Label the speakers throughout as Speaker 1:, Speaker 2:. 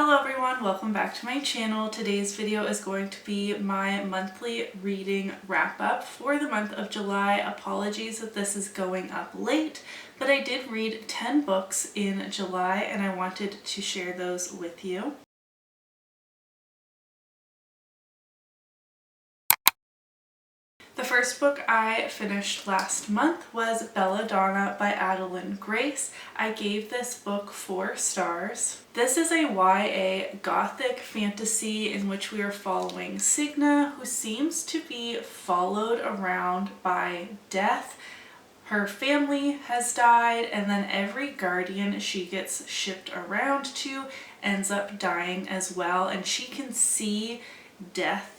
Speaker 1: Hello everyone, welcome back to my channel. Today's video is going to be my monthly reading wrap up for the month of July. Apologies that this is going up late, but I did read 10 books in July and I wanted to share those with you. The first book I finished last month was Belladonna by Adeline Grace. I gave this book 4 stars. This is a YA gothic fantasy in which we are following Signa, who seems to be followed around by death. Her family has died, and then every guardian she gets shipped around to ends up dying as well, and she can see death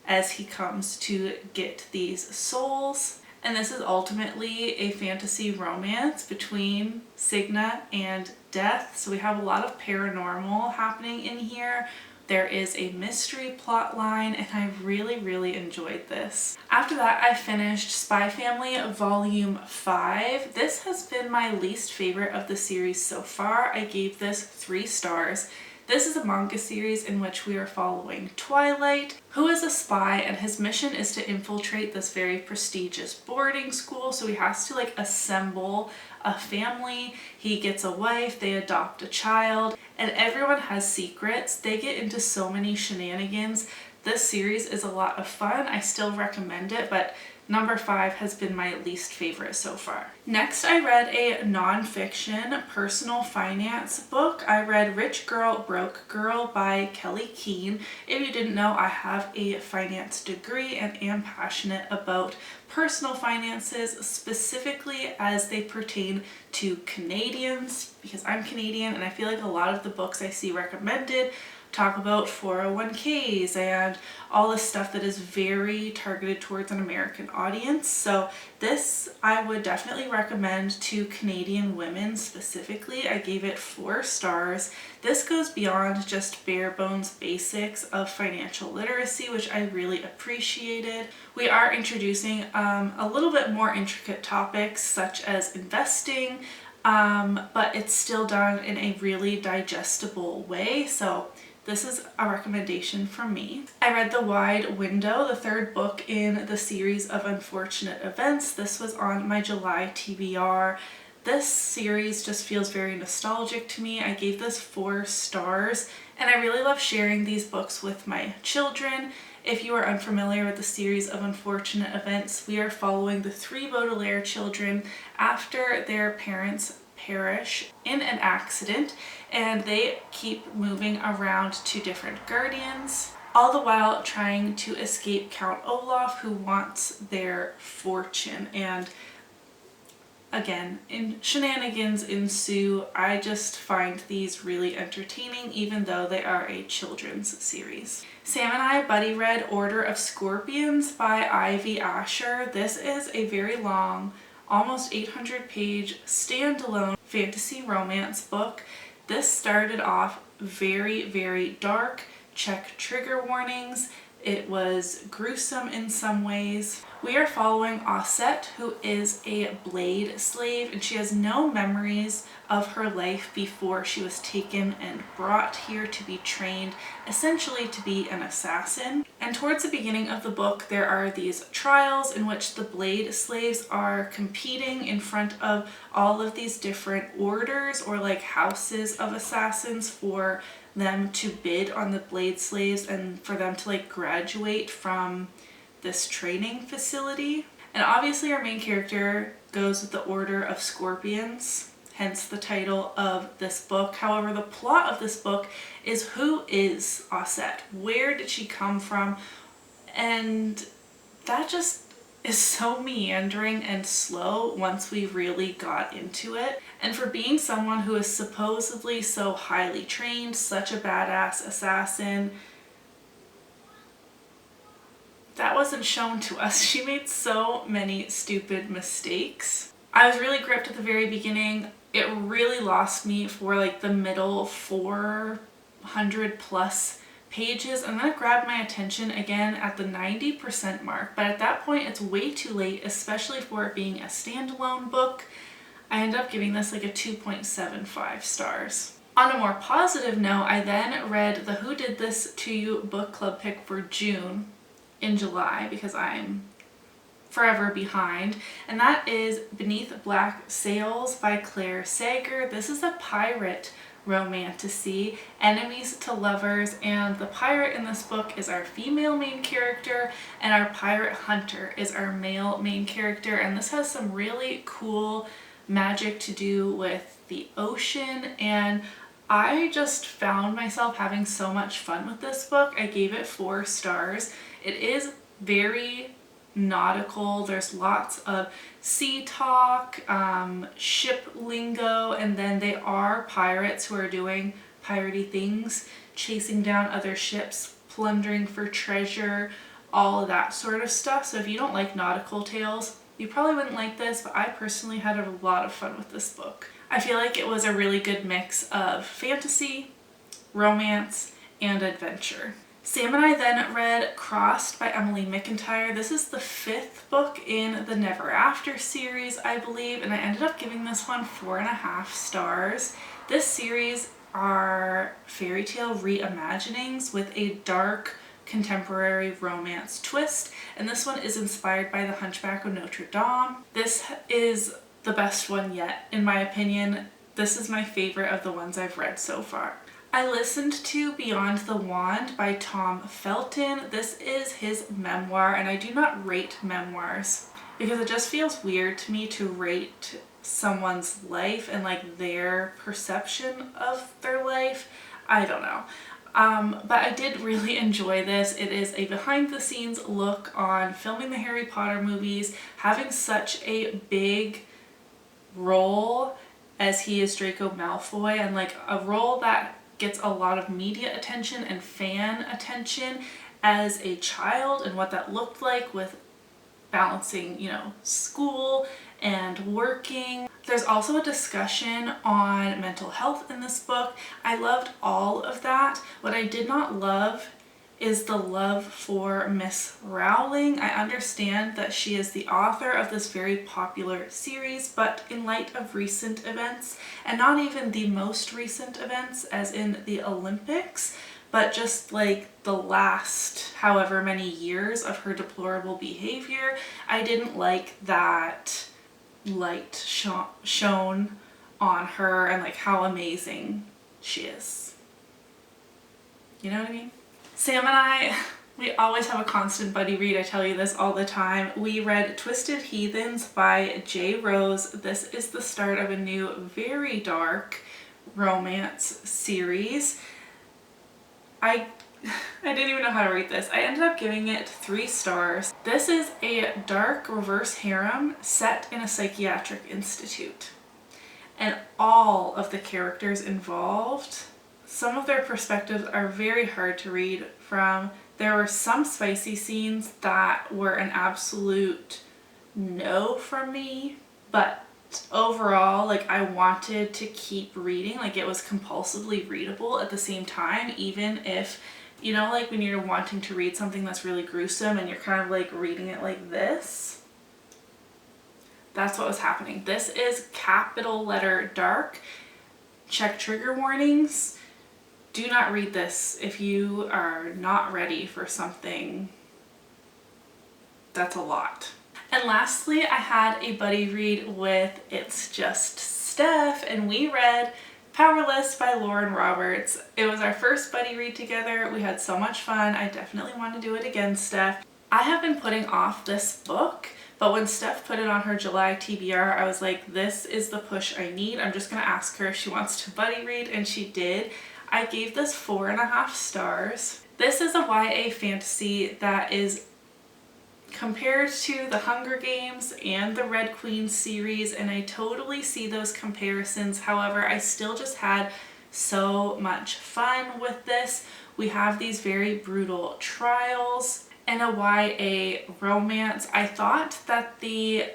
Speaker 1: as he comes to get these souls. And this is ultimately a fantasy romance between Signa and death. So we have a lot of paranormal happening in here. There is a mystery plot line, and I really enjoyed this. After that, I finished Spy Family Volume 5. This has been my least favorite of the series so far. I gave this 3 stars. This is a manga series in which we are following Twilight, who is a spy, and his mission is to infiltrate this very prestigious boarding school. So he has to assemble a family. He gets a wife, they adopt a child, and everyone has secrets. They get into so many shenanigans. This series is a lot of fun. I still recommend it, but number 5 has been my least favorite so far. Next, I read a nonfiction personal finance book. I read Rich Girl, Broke Girl by Kelly Keene. If you didn't know, I have a finance degree and am passionate about personal finances, specifically as they pertain to Canadians, because I'm Canadian and I feel like a lot of the books I see recommended talk about 401ks and all this stuff that is very targeted towards an American audience. So this I would definitely recommend to Canadian women specifically. I gave it 4 stars. This goes beyond just bare bones basics of financial literacy, which I really appreciated. We are introducing a little bit more intricate topics such as investing, but it's still done in a really digestible way. So this is a recommendation from me. I read The Wide Window, the 3rd book in the series of unfortunate events. This was on my July TBR. This series just feels very nostalgic to me. I gave this 4 stars, and I really love sharing these books with my children. If you are unfamiliar with the series of unfortunate events, we are following the 3 Baudelaire children after their parents perish in an accident, and they keep moving around to different guardians, all the while trying to escape Count Olaf, who wants their fortune. And again, shenanigans ensue. I just find these really entertaining, even though they are a children's series. Sam and I buddy read Order of Scorpions by Ivy Asher. This is a very long, almost 800-page standalone fantasy romance book. This started off very dark. Check trigger warnings. It was gruesome in some ways. We are following Osset, who is a blade slave, and she has no memories of her life before she was taken and brought here to be trained, essentially to be an assassin. And towards the beginning of the book, there are these trials in which the blade slaves are competing in front of all of these different orders or houses of assassins for them to bid on the blade slaves and for them to graduate from this training facility. And obviously our main character goes with the Order of Scorpions, hence the title of this book. However, the plot of this book is, who is Osset? Where did she come from? And that just is so meandering and slow once we really got into it. And for being someone who is supposedly so highly trained, such a badass assassin, that wasn't shown to us. She made so many stupid mistakes. I was really gripped at the very beginning. It really lost me for the middle 400 plus pages, and then it grabbed my attention again at the 90% mark. But at that point, it's way too late, especially for it being a standalone book. I ended up giving this a 2.75 stars. On a more positive note, I then read the Who Did This To You book club pick for June in July because I'm forever behind, and that is Beneath Black Sails by Claire Sager. This is a pirate romantasy, enemies to lovers, and the pirate in this book is our female main character and our pirate hunter is our male main character, and this has some really cool magic to do with the ocean, and I just found myself having so much fun with this book. I gave it 4 stars. It is very nautical. There's lots of sea talk, ship lingo, and then they are pirates who are doing piratey things, chasing down other ships, plundering for treasure, all of that sort of stuff. So if you don't like nautical tales, you probably wouldn't like this, but I personally had a lot of fun with this book. I feel like it was a really good mix of fantasy, romance, and adventure. Sam and I then read Crossed by Emily McIntyre. This is the 5th book in the Never After series, I believe, and I ended up giving this one 4.5 stars. This series are fairy tale reimaginings with a dark contemporary romance twist, and this one is inspired by The Hunchback of Notre Dame. This is the best one yet, in my opinion. This is my favorite of the ones I've read so far. I listened to Beyond the Wand by Tom Felton. This is his memoir, and I do not rate memoirs because it just feels weird to me to rate someone's life and like their perception of their life. I don't know. But I did really enjoy this. It is a behind the scenes look on filming the Harry Potter movies, having such a big role as he is Draco Malfoy, and like a role that gets a lot of media attention and fan attention as a child, and what that looked like with balancing, you know, school and working. There's also a discussion on mental health in this book. I loved all of that. What I did not love is the love for Miss Rowling. I understand that she is the author of this very popular series, but in light of recent events, and not even the most recent events as in the Olympics, but just like the last however many years of her deplorable behavior, I didn't like that light shone on her and like how amazing she is. You know what I mean? Sam and I, we always have a constant buddy read. I tell you this all the time. We read Twisted Heathens by J. Rose. This is the start of a new, very dark romance series. I didn't even know how to rate this. I ended up giving it 3 stars. This is a dark reverse harem set in a psychiatric institute. And all of the characters involved, some of their perspectives are very hard to read from. There were some spicy scenes that were an absolute no from me, but overall, like, I wanted to keep reading. Like, it was compulsively readable at the same time, even if, you know, like when you're wanting to read something that's really gruesome and you're kind of like reading it like this. That's what was happening. This is capital letter dark. Check trigger warnings. Do not read this if you are not ready for something that's a lot. And lastly, I had a buddy read with It's Just Steph, and we read Powerless by Lauren Roberts. It was our first buddy read together. We had so much fun. I definitely want to do it again, Steph. I have been putting off this book, but when Steph put it on her July TBR, I was like, this is the push I need. I'm just going to ask her if she wants to buddy read, and she did. I gave this 4.5 stars. This is a YA fantasy that is compared to the Hunger Games and the Red Queen series, and I totally see those comparisons. However, I still just had so much fun with this. We have these very brutal trials and a YA romance. I thought that the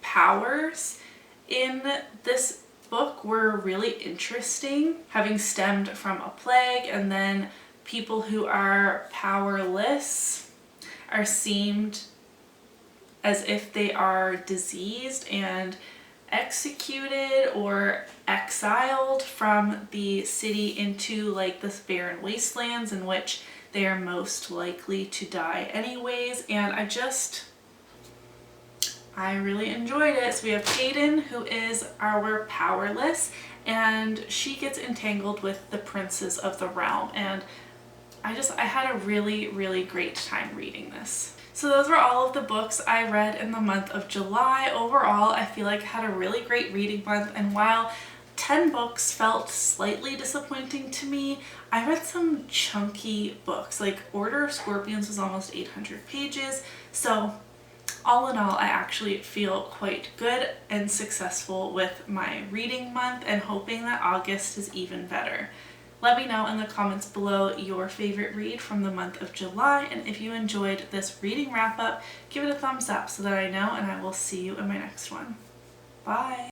Speaker 1: powers in this book were really interesting, having stemmed from a plague, and then people who are powerless are seemed as if they are diseased and executed or exiled from the city into like this barren wastelands in which they are most likely to die anyways, and I really enjoyed it. So we have Hayden, who is our powerless, and she gets entangled with the princes of the realm, and I had a really great time reading this. So those were all of the books I read in the month of July. Overall, I feel like I had a really great reading month, and while 10 books felt slightly disappointing to me, I read some chunky books. Like Order of Scorpions was almost 800 pages, so all in all, I actually feel quite good and successful with my reading month, and hoping that August is even better. Let me know in the comments below your favorite read from the month of July, and if you enjoyed this reading wrap up, give it a thumbs up so that I know, and I will see you in my next one. Bye!